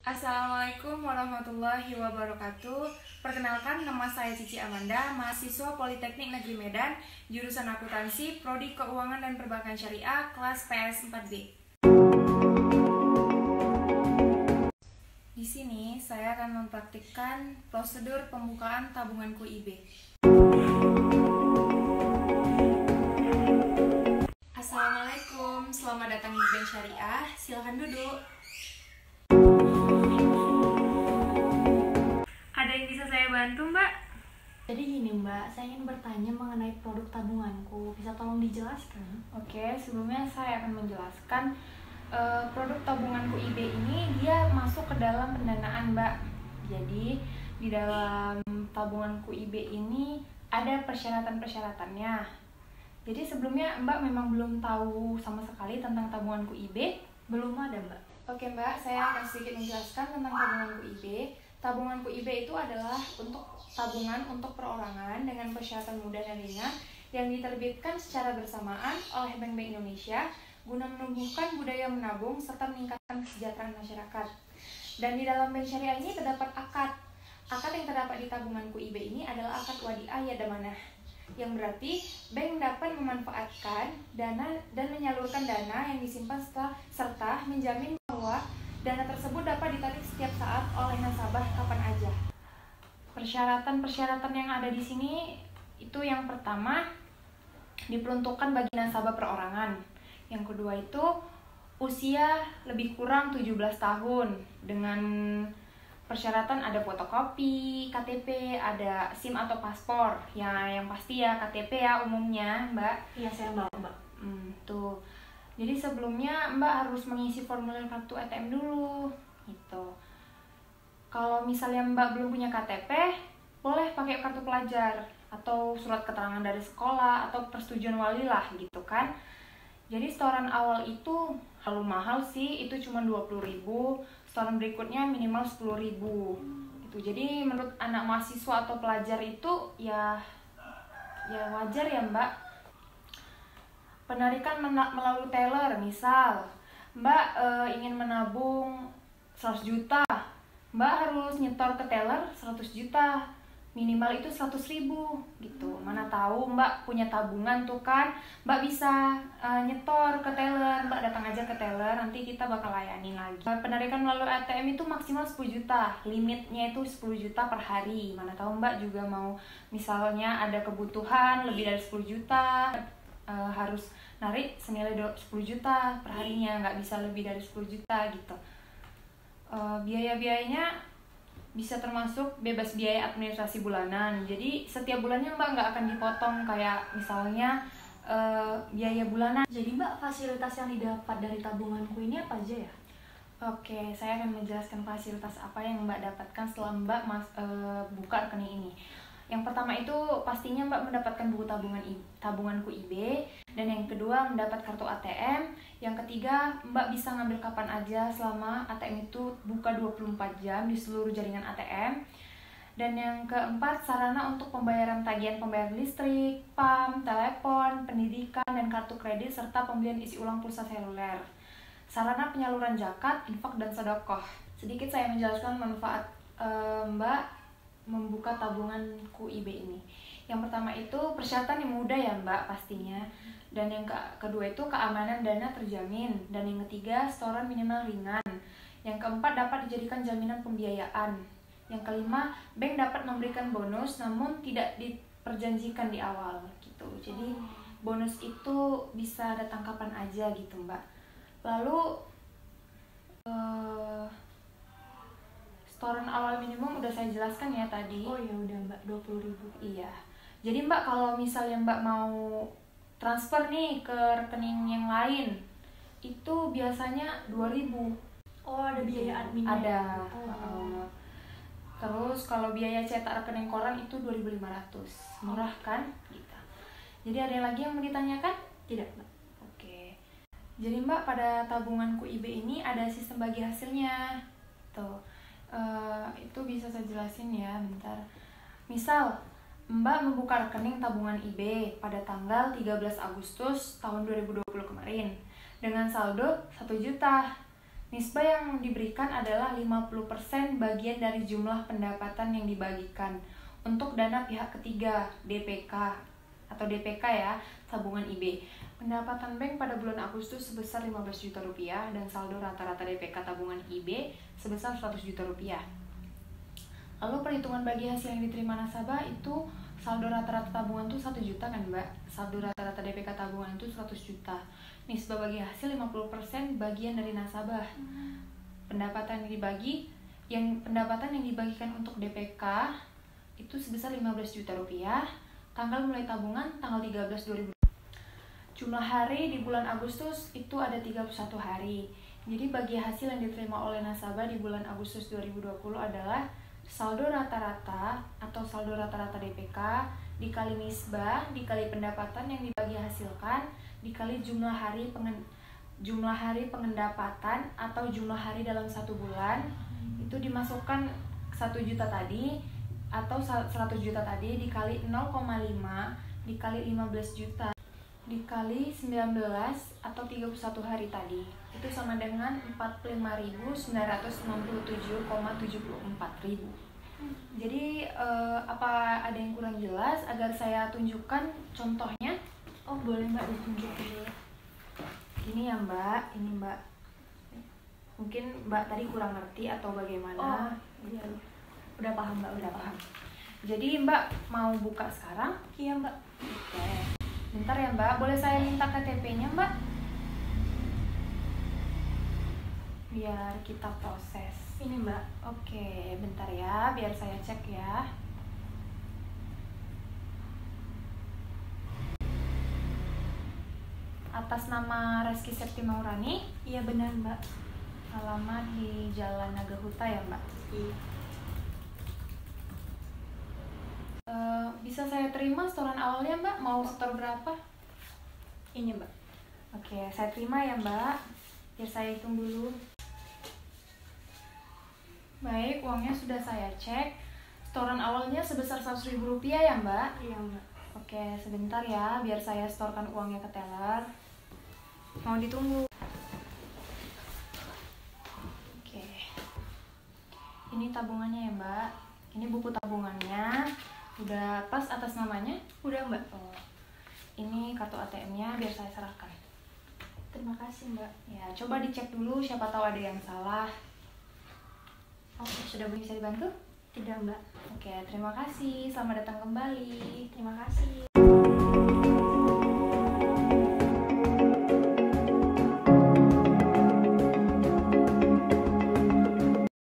Assalamualaikum warahmatullahi wabarakatuh. Perkenalkan, nama saya Cici Amanda, mahasiswa Politeknik Negeri Medan, jurusan Akuntansi, Prodi Keuangan dan Perbankan Syariah, kelas PS 4B. Di sini saya akan mempraktikkan prosedur pembukaan tabungan QIB. Assalamualaikum, selamat datang di Bank Syariah. Silahkan duduk. Ada yang bisa saya bantu, Mbak? Jadi gini Mbak, saya ingin bertanya mengenai produk tabunganku. Bisa tolong dijelaskan? Oke, sebelumnya saya akan menjelaskan produk tabungan QIB ini dia masuk ke dalam pendanaan, Mbak. Jadi di dalam tabungan QIB ini ada persyaratan-persyaratannya. Jadi sebelumnya Mbak memang belum tahu sama sekali tentang tabungan QIB? Belum ada Mbak. Oke Mbak, saya akan sedikit menjelaskan tentang tabungan QIB. Tabungan QIB itu adalah tabungan untuk perorangan dengan persyaratan mudah dan ringan yang diterbitkan secara bersamaan oleh Bank Indonesia guna menumbuhkan budaya menabung serta meningkatkan kesejahteraan masyarakat. Dan di dalam bank syariah ini terdapat akad. Akad yang terdapat di tabungan QIB ini adalah akad wadiah ya damanah, yang berarti bank dapat memanfaatkan dana dan menyalurkan dana yang disimpan serta menjamin bahwa dana tersebut dapat ditarik setiap saat oleh nasabah kapan aja. Persyaratan-persyaratan yang ada di sini itu yang pertama diperuntukkan bagi nasabah perorangan. Yang kedua itu usia lebih kurang 17 tahun dengan persyaratan ada fotokopi, KTP, ada SIM atau paspor. Yang pasti ya KTP ya umumnya, Mbak. Iya, saya bawa Mbak. Tuh. Jadi sebelumnya Mbak harus mengisi formulir kartu ATM dulu gitu. Kalau misalnya Mbak belum punya KTP, boleh pakai kartu pelajar atau surat keterangan dari sekolah atau persetujuan wali lah gitu kan. Jadi setoran awal itu terlalu mahal sih, itu cuma 20.000, setoran berikutnya minimal 10.000 gitu. Jadi menurut anak mahasiswa atau pelajar itu ya wajar ya Mbak. Penarikan melalui teller, misal Mbak ingin menabung 100 juta, Mbak harus nyetor ke teller 100 juta, minimal itu 100.000 gitu. Mana tahu Mbak punya tabungan tuh kan, Mbak bisa nyetor ke teller, Mbak datang aja ke teller, nanti kita bakal layanin lagi. Penarikan melalui ATM itu maksimal 10 juta, limitnya itu 10 juta per hari. Mana tahu Mbak juga mau misalnya ada kebutuhan lebih dari 10 juta, harus narik senilai 10 juta per harinya, nggak bisa lebih dari 10 juta gitu. Biaya-biayanya bisa termasuk bebas biaya administrasi bulanan. Jadi setiap bulannya Mbak nggak akan dipotong kayak misalnya biaya bulanan. Jadi Mbak, fasilitas yang didapat dari tabunganku ini apa aja ya? Oke, saya akan menjelaskan fasilitas apa yang Mbak dapatkan setelah Mbak buka rekening ini. Yang pertama itu pastinya Mbak mendapatkan buku tabungan QIB, dan yang kedua mendapat kartu ATM, yang ketiga Mbak bisa ngambil kapan aja selama ATM itu buka 24 jam di seluruh jaringan ATM, dan yang keempat sarana untuk pembayaran tagihan pembayaran listrik, PAM, telepon, pendidikan, dan kartu kredit serta pembelian isi ulang pulsa seluler, sarana penyaluran zakat, infak, dan sedekah. Sedikit saya menjelaskan manfaat Mbak membuka tabungan QIB ini. Yang pertama itu persyaratan yang mudah ya Mbak pastinya, dan yang kedua itu keamanan dana terjamin, dan yang ketiga setoran minimal ringan, yang keempat dapat dijadikan jaminan pembiayaan, yang kelima bank dapat memberikan bonus namun tidak diperjanjikan di awal gitu. Jadi bonus itu bisa datang kapan aja gitu Mbak. Lalu setoran awal minimum udah saya jelaskan ya tadi. Oh ya udah Mbak, 20.000. Iya. Jadi Mbak kalau misalnya Mbak mau transfer nih ke rekening yang lain, itu biasanya 2.000. Oh, ada biaya admin? Ada. Terus kalau biaya cetak rekening koran itu 2.500. Murah kan? Gitu. Jadi ada yang lagi yang mau ditanyakan? Tidak Mbak. Oke. Jadi Mbak pada tabungan QIB ini ada sistem bagi hasilnya. Tuh. Itu bisa saya jelasin ya, bentar. Misal Mbak membuka rekening tabungan IB pada tanggal 13 Agustus tahun 2020 kemarin dengan saldo 1 juta. Nisbah yang diberikan adalah 50% bagian dari jumlah pendapatan yang dibagikan untuk dana pihak ketiga, DPK atau DPK ya, tabungan IB. Pendapatan bank pada bulan Agustus sebesar 15 juta rupiah dan saldo rata-rata DPK tabungan IB sebesar 100 juta rupiah. Lalu perhitungan bagi hasil yang diterima nasabah itu saldo rata-rata tabungan itu 1 juta kan Mbak? Saldo rata-rata DPK tabungan itu 100 juta. Nisbah bagi hasil 50% bagian dari nasabah. Pendapatan yang dibagikan untuk DPK itu sebesar 15 juta rupiah. Tanggal mulai tabungan tanggal 13 2000. Jumlah hari di bulan Agustus itu ada 31 hari. Jadi bagi hasil yang diterima oleh nasabah di bulan Agustus 2020 adalah saldo rata-rata atau saldo rata-rata DPK dikali nisbah dikali pendapatan yang dibagi hasilkan dikali jumlah hari pengendapatan atau jumlah hari dalam satu bulan. Itu dimasukkan 1 juta tadi atau 100 juta tadi dikali 0,5 dikali 15 juta dikali 19 atau 31 hari tadi, itu sama dengan 45.967,74 ribu. Jadi apa ada yang kurang jelas agar saya tunjukkan contohnya? Oh boleh Mbak ditunjukin dulu. Ini ya Mbak, ini Mbak. Mungkin Mbak tadi kurang ngerti atau bagaimana? Iya. Udah paham Mbak, Udah paham. Jadi Mbak mau buka sekarang? Iya Mbak. Oke. Bentar ya Mbak, boleh saya minta KTP-nya Mbak? Biar kita proses. Ini Mbak. Oke, bentar ya, biar saya cek ya. Atas nama Reski Septi Maurani? Iya benar Mbak. Alamat di Jalan Nagahuta ya Mbak? Iya. Bisa saya terima setoran awalnya Mbak? Mau setor berapa? Ini Mbak. Oke, saya terima ya Mbak. Biar saya hitung dulu. Baik, uangnya sudah saya cek. Setoran awalnya sebesar Rp100.000 ya Mbak? Iya Mbak. Oke, sebentar ya, biar saya setorkan uangnya ke teller. Mau ditunggu. Oke. Ini tabungannya ya Mbak. Ini buku tabungannya. Udah pas atas namanya? Udah Mbak. Oh. Ini kartu ATM-nya biar saya serahkan. Terima kasih Mbak. Ya, coba dicek dulu siapa tahu ada yang salah. Oke, Sudah bisa dibantu? tidak Mbak. Oke, terima kasih. Selamat datang kembali. Terima kasih.